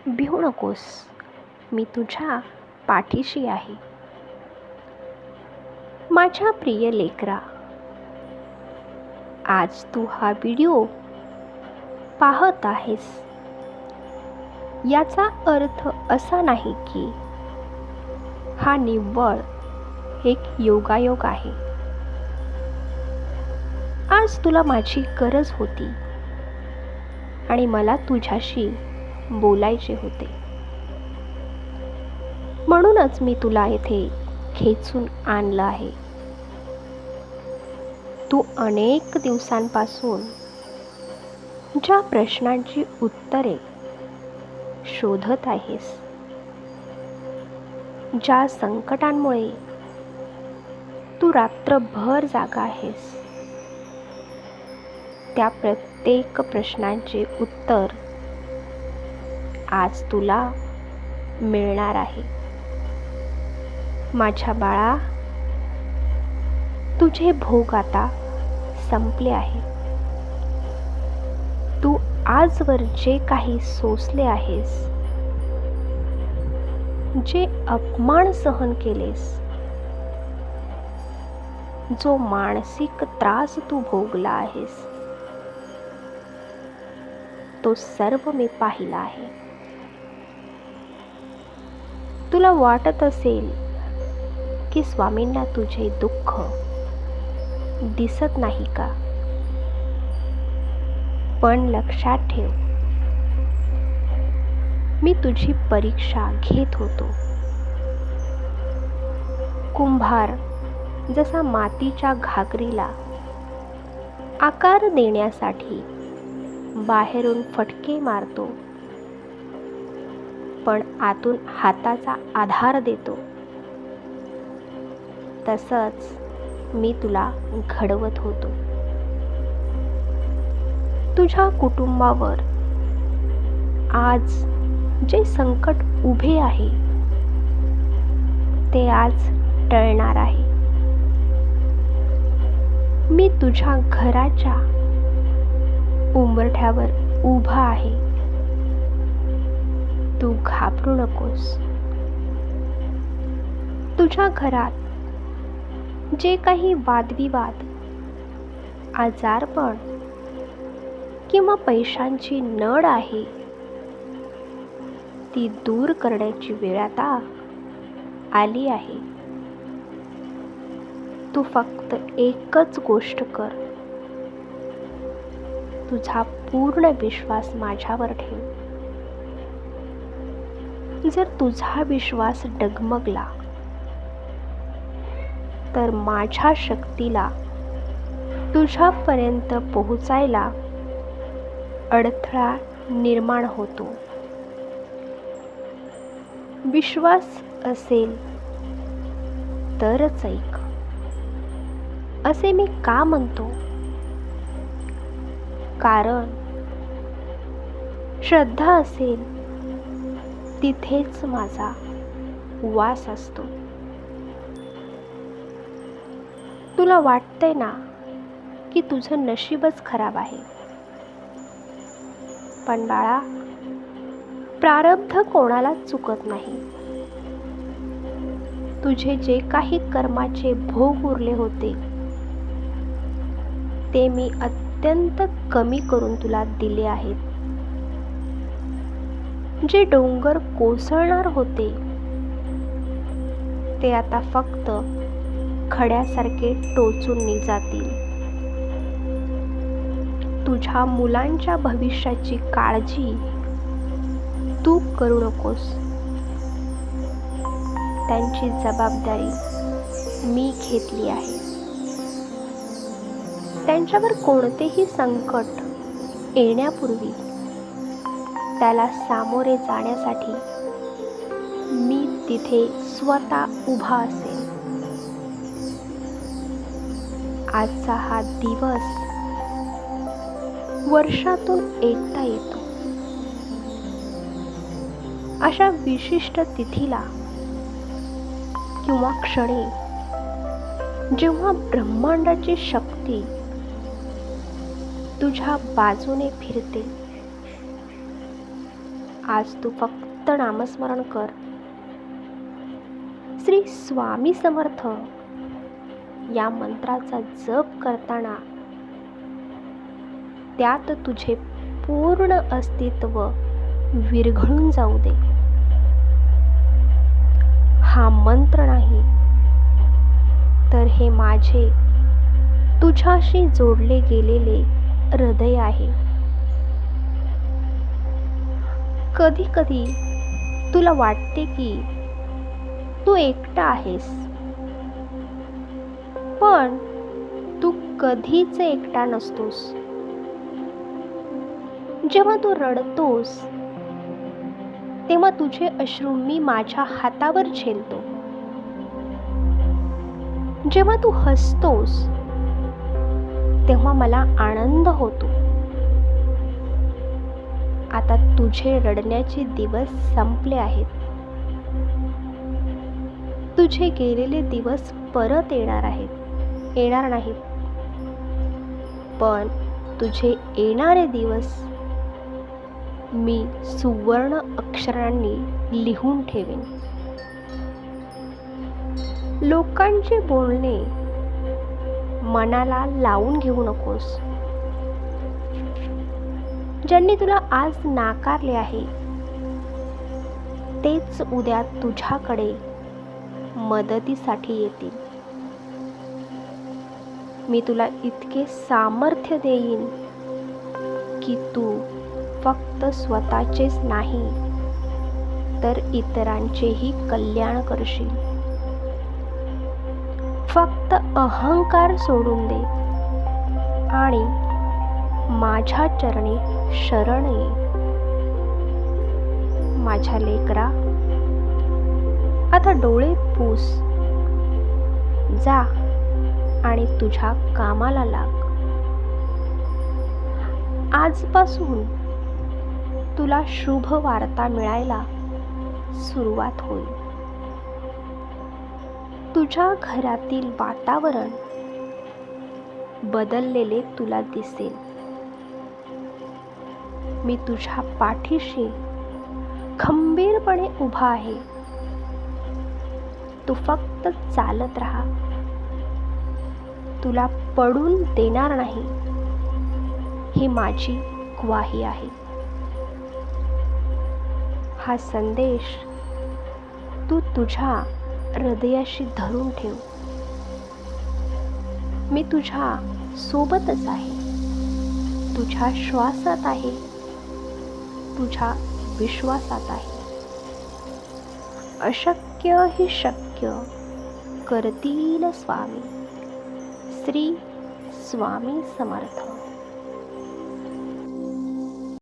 भिवू नकोस, मी तुझ्या पाठीशी आहे. माझ्या प्रिय लेकरा, आज तू हा व्हिडिओ पाहत आहेस याचा अर्थ असा नाही की हा निव्वळ एक योगायोग आहे. आज तुला माझी गरज होती आणि मला तुझ्याशी बोलायचे होते, म्हणूनच मी तुला येथे खेचून आणलं आहे. तू अनेक दिवसांपासून ज्या प्रश्नांची उत्तरे शोधत आहेस, ज्या संकटांमुळे तू रात्रभर जागा आहेस, त्या प्रत्येक प्रश्नांचे उत्तर आज तुला मिळणार आहे. माझ्या बाळा, तुझे भोग आता संपले आहे. तू आजवर जे काही सोसले आहेस, जे अपमान सहन केलेस, जो मानसिक त्रास तू भोगला आहेस, तो सर्व मी पाहिला आहे. तुला वाटत असेल की स्वामींना तुझे दुःख दिसत नाही का? पण लक्षात ठेव, मी तुझी परीक्षा घेत होतो. कुंभार जसा मातीच्या घागरीला आकार देण्यासाठी बाहेरून फटके मारतो, पण आतून हाताचा आधार देतो, तसंच मी तुला घडवत होतो. तुझ्या कुटुंबावर आज जे संकट उभे आहे, ते आज टळणार आहे. मी तुझ्या घराच्या उंबरठ्यावर उभा आहे. तू घाबरू नकोस. तुझ्या घरात जे काही वादविवाद, आजारपण किंवा पैशांची नड आहे, ती दूर करण्याची वेळ आता आली आहे. तू फक्त एकच गोष्ट कर, तुझा पूर्ण विश्वास माझ्यावर ठेव. जर तुझा विश्वास डगमगला तर माझ्या शक्तीला तुझ्यापर्यंत पोहोचायला अडथळा निर्माण होतो. विश्वास असेल तरच ऐक, असे मी का म्हणतो? कारण श्रद्धा असेल तिथेच माझा वास असतो. तुला वाटतंय ना की तुझं नशीबच खराब आहे, पण बाळा, प्रारब्ध कोणाला चुकत नाही. तुझे जे काही कर्माचे भोग उरले होते, ते मी अत्यंत कमी करून तुला दिले आहेत. जे डोंगर कोसळणार होते, ते आता फक्त खड्यासारखे टोचून जातील. तुझ्या मुलांच्या भविष्याची काळजी तू करू नकोस. त्यांची जबाबदारी मी घेतली आहे. त्यांच्यावर कोणतेही संकट येण्यापूर्वी त्याला सामोरे जाण्यासाठी मी तिथे स्वतः उभा असेल. आजचा हा दिवस वर्षातून एकदा येतो. अशा विशिष्ट तिथीला किंवा क्षणी जेव्हा ब्रह्मांडाची शक्ती तुझ्या बाजूने फिरते, आज तू फक्त नामस्मरण कर. श्री स्वामी समर्थ या मंत्राचा जप करताना त्यात तुझे पूर्ण अस्तित्व विरघळून जाऊ दे. हा मंत्र नाही तर हे माझे तुझ्याशी जोडले गेलेले हृदय आहे. कधी कधी तुला वाटते की तू एकटा आहेस, पण तू कधीच एकटा नसतोस. जेव्हा तू रडतोस तेव्हा तुझे अश्रू मी माझ्या हातावर झेलतो. जेव्हा तू हसतोस तेव्हा मला आनंद होतो. आता तुझे रडण्याचे दिवस संपले आहेत. तुझे गेलेले दिवस परत येणार नाहीत. पण तुझे येणारे दिवस मी सुवर्ण अक्षरांनी लिहून ठेवेन. लोकांचे बोलणे मनाला लावून घेऊ नकोस. ज्यांनी तुला आज नाकारले आहे तेच उद्या तुझ्याकडे मदतीसाठी येतील. मी तुला इतके सामर्थ्य देईन की तू फक्त स्वतःचेच नाही तर इतरांचेही कल्याण करशील. फक्त अहंकार सोडून दे आणि माझ्या चरणी शरण ये. माझ्या लेकरा, आता डोळे पुस, जा आणि तुझ्या कामाला लाग. आजपासून तुला शुभ वार्ता मिळायला सुरुवात होईल. तुझ्या घरातील वातावरण बदललेले तुला दिसेल. मी तुझ्या पाठीशी खंबीरपणे उभा आहे. तू फक्त चालत राहा. तुला पडून देणार नाही ही माझी ग्वाही आहे. हा संदेश तू तुझ्या हृदयाशी धरून ठेव. मी तुझ्या सोबतच आहे. तुझ्या श्वासात आहे, तुझ्या विश्वासात आहे. अशक्य ही शक्य करतील स्वामी. श्री स्वामी समर्थ.